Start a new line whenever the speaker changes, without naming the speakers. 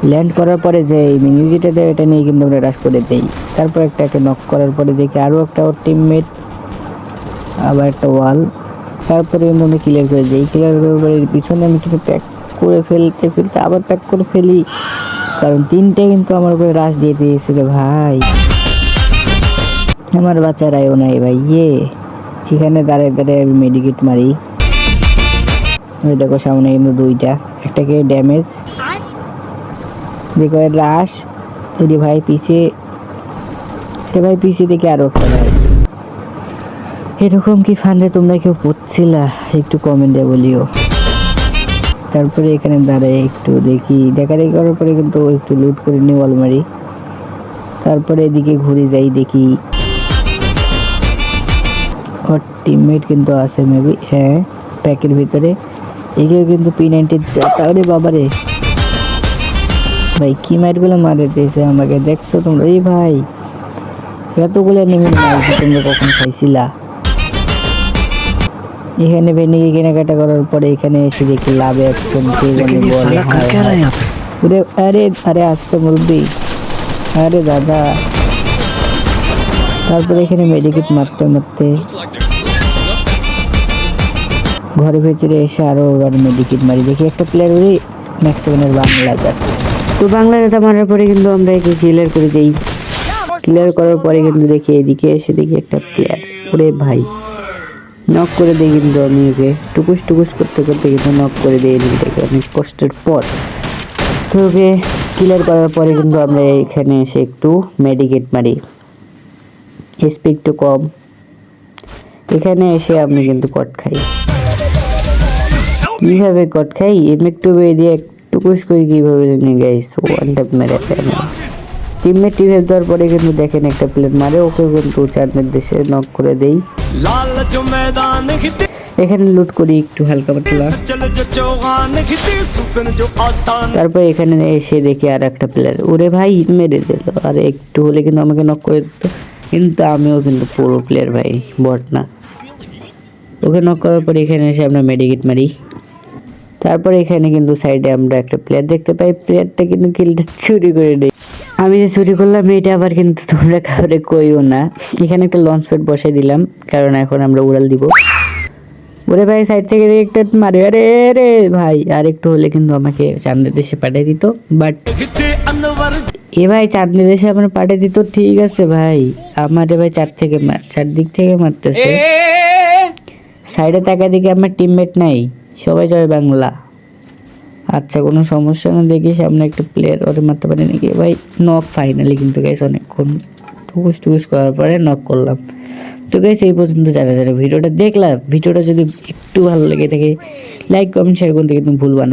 Land করার পরে যে মিউজিটা দেয় এটা নিয়ে কিন্তু আমরা রাশ করে দেই। তারপর একটাকে নক করার পরে দেখি আরও একটা ওর টিমমেট, আবার একটা ওয়াল। তারপরে কিন্তু আমরা ক্লিয়ার করে দিই। ক্লিয়ার করার পরে পিছনে আমি কিন্তু প্যাক করে ফেলতে আবার প্যাক করে ফেলি, কারণ তিনটে কিন্তু আমার উপরে রাশ দিয়ে দিয়েছিল ভাই। আমার বাচ্চারাও নাই ভাই। এখানে দাঁড়িয়ে দাঁড়িয়ে আমি মেডিকেট মারি। ওই দেখো সামনে কিন্তু দুইটা, একটাকে ড্যামেজ দেখো রাশ। যদি ভাই পিছিয়ে দেখে আরো একটা ভাই। এরকম কি ফান্ডে তোমরা কেউ পড়ছিলা একটু কমেন্টে বলিও। তারপরে এখানে দাঁড়ায় একটু দেখি, দেখাদেখি করার পরে কিন্তু একটু লুট করে নিই অলমারি। তারপরে এদিকে ঘুরে যাই, দেখি ওর টিমমেট কিন্তু আছে মেবি, হ্যাঁ প্যাকের ভিতরে। এগুলো কিন্তু P90 তাহলে বাবারে ভাই কি মাইটগুলো মারে দিয়েছে আমাকে, দেখছো তোমরা? এই ভাই এতগুলো নেমে মারছি, তোমরা কখন খাইছিলা? এখানে ভেন্ডিকে কেনাকাটা করার পরে এখানে এসে দেখি লাভে একদম কে জানি বলে আরে আরে আসতে বলবি, আরে দাদা। তারপরে এখানে মেডিকেট মারতে মারতে ঘরের ভিতরে এসে আরো এবার মেডিকেট মারি। দেখি একটা প্লেয়ার ওই ম্যাক্সিমানের বাংলা যাচ্ছে। তো বাংলা ডাটা মারার পরে কিন্তু আমরা একে ক্লিয়ার করে দিই। ক্লিয়ার করার পরে কিন্তু দেখি এদিকে এসে দেখি একটা প্লেয়ার, ওরে ভাই নক করে দিই। কিন্তু আমি ওকে টুকুস করতে করতে কিন্তু নক করে দিই এদিকে অনেক কষ্টের পর। তো ওকে ক্লিয়ার করার পরে কিন্তু আমরা এখানে এসে একটু মেডিকেট মারি, এসপি একটু কম। এখানে এসে আমি কিন্তু কট খাই। কিভাবে কট খাই একটু দিয়ে টুকুস করে কিভাবে জানি গাইস, ওয়ান ট্যাপ মেরে টিমমেট রিভাইভ দেওয়ার পরে কিন্তু দেখেন একটা প্লেয়ার মারে, ওকে কিন্তু চাঁদের দেশে নক করে দেই। এখানে লুট করি একটু হালকা পাতলা। তারপর এখানে এসে দেখি আর একটা প্লেয়ার, ওরে ভাই মেরে দিল। আর একটু হলে কিন্তু আমাকে নক করে দিত, কিন্তু আমিও কিন্তু পুরো প্লেয়ার ভাই, বট না। ওকে নক করার পরে এখানে এসে আমরা মেডিকেট মারি। তারপরে এখানে কিন্তু সাইডে আমরা একটা প্লেয়ার দেখতে পাই, প্লেয়ারটা কিন্তু কিলটা চুরি করে নেই। আমি যে চুরি করলাম এটা আবার কিন্তু তোমরা কাউরে কইও না। এখানে একটা লঞ্চ প্যাড বসাই দিলাম, কারণ এখন আমরা উড়াল দিব। ওরে ভাই সাইড থেকে একটা মারে, আরে রে ভাই আর একটু হলে কিন্তু আমাকে চাঁদের দেশে পাঠিয়ে দিত। বাট এ ভাই চাঁদের দেশে আমার পাঠিয়ে দিত, ঠিক আছে ভাই। আমারে ভাই চারদিক থেকে মারতেছে। সাইডে তাকায় দেখি আমার টিমমেট নাই, সবাই যাবে বাংলা। আচ্ছা কোনো সমস্যা না, দেখি সামনে একটা প্লেয়ার, ওরে মারতে পারি নাকি ভাই। নক ফাইনালি কিন্তু গাইস অনেকক্ষণ টুকুস করার পরে নক করলাম। তো গাইস এই পর্যন্ত যারা যারা ভিডিওটা দেখলাম, ভিডিওটা যদি একটু ভালো লেগে থাকে লাইক কমেন্ট শেয়ার করতে কিন্তু ভুলবা না।